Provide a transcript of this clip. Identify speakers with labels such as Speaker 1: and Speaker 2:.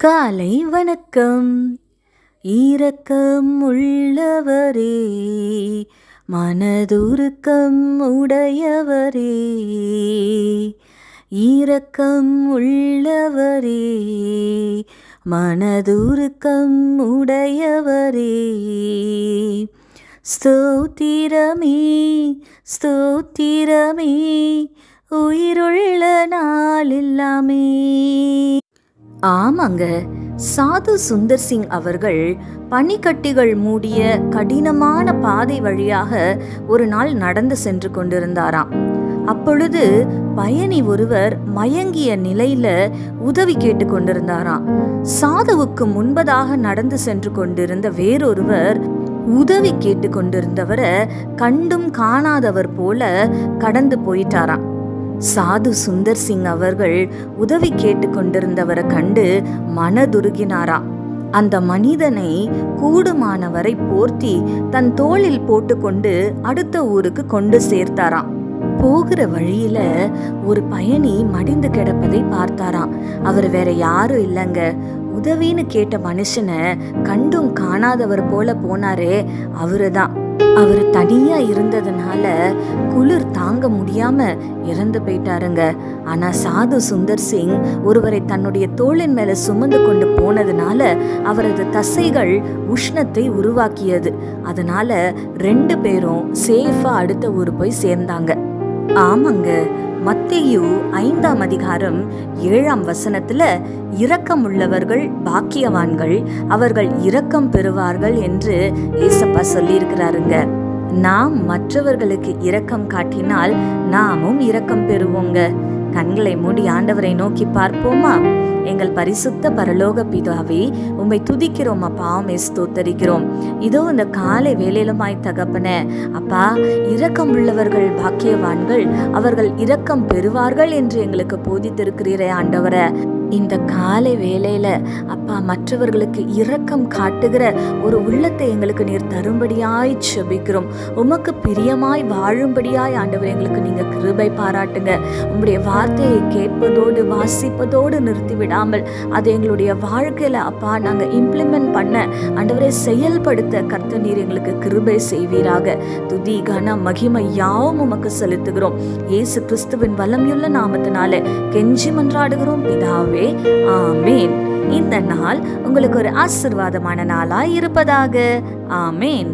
Speaker 1: காலை வணக்கம். இரக்கம் உள்ளவரே, மனதுருக்கம் உடையவரே, இரக்கம் உள்ளவரே, மனதுருக்கம் உடையவரே. ஸ்தோத்திரமே ஸ்தோத்திரமே, உயிருள்ள நாளெல்லாமே. ஆமாங்க, சாது சுந்தர் சிங் அவர்கள் பனிக்கட்டிகள் மூடிய கடினமான பாதை வழியாக ஒரு நாள் நடந்து சென்று கொண்டிருந்தாராம். அப்பொழுது பயணி ஒருவர் மயங்கிய நிலையில உதவி கேட்டு கொண்டிருந்தாராம். சாதுவுக்கு முன்பதாக நடந்து சென்று கொண்டிருந்த வேறொருவர் உதவி கேட்டு கொண்டிருந்தவரை கண்டும் காணாதவர் போல கடந்து போயிட்டாராம். சாது சுந்தர் சிங் அவர்கள் உதவி கேட்டு கொண்டிருந்தவரை கண்டு மனதுருகினாராம். அந்த மனிதனை கூடுமானவரை போர்த்தி தன் தோளில் போட்டுக்கொண்டு அடுத்த ஊருக்கு கொண்டு சேர்த்தாராம். போகிற வழியில ஒரு பயணி மடிந்து கிடப்பதை பார்த்தாராம். அவர் வேற யாரும் இல்லைங்க, உதவின்னு கேட்ட மனுஷனை கண்டும் காணாதவர் போல போனாரே அவருதான். அவர் தனியா இருந்ததுனால குளிர் தாங்க முடியாம இறந்து போயிட்டாருங்க. ஆனா சாது சுந்தர் சிங் ஒருவரை தன்னுடைய தோளின் மேல சுமந்து கொண்டு போனதுனால அவரது தசைகள் உஷ்ணத்தை உருவாக்கியது. அதனால 2 பேரும் சேஃபா அடுத்த ஊர் போய் சேர்ந்தாங்க. ஆமாங்க, மத்தேயு 5ஆம் அதிகாரம் 7ஆம் வசனத்துல இரக்கம் உள்ளவர்கள் பாக்கியவான்கள், அவர்கள் இரக்கம் பெறுவார்கள் என்று ஏசப்பா சொல்லியிருக்கிறாருங்க. நாம் மற்றவர்களுக்கு இரக்கம் காட்டினால் நாமும் இரக்கம் பெறுவோங்க. கண்களை மூடி ஆண்டவரை நோக்கி பார்ப்போமா? எங்கள் பரிசுத்த பரலோக பிதாவே, உம்மை துதிக்கிறோம் அப்பா, உம்மை ஸ்தோத்தரிக்கிறோம். இதோ இந்த காலை வேலையிலுமாய் தகப்பனே, அப்பா, இரக்கம் உள்ளவர்கள் பாக்கியவான்கள், அவர்கள் இரக்கம் பெறுவார்கள் என்று எங்களுக்கு போதித்திருக்கிறீரே ஆண்டவரே. இந்த காலை வேலையில அப்பா, மற்றவர்களுக்கு இரக்கம் காட்டுகிற ஒரு உள்ளத்தை எங்களுக்கு நீர் தரும்படியாய் செபிக்கிறோம். உமக்கு பிரியமாய் வாழும்படியாய் ஆண்டவர் எங்களுக்கு நீங்க கிருபை பாராட்டுங்க. உங்களுடைய வார்த்தையை கேட்பதோடு வாசிப்பதோடு நிறுத்தி விடாமல் அதை எங்களுடைய வாழ்க்கையில அப்பா நாங்க இம்ப்ளிமெண்ட் பண்ண ஆண்டவரை செயல்படுத்த கர்த்தர் நீர் எங்களுக்கு கிருபை செய்வீராக. துதி கன மகிமை யாவும் உமக்கு செலுத்துகிறோம். இயேசு கிறிஸ்துவின் வல்லமையுள்ள நாமத்தினாலே கெஞ்சி மன்றாடுகிறோம் பிதாவே, ஆமேன். இந்த நாள் உங்களுக்கு ஒரு ஆசீர்வாதமான நாளாய் இருப்பதாக. ஆமேன்.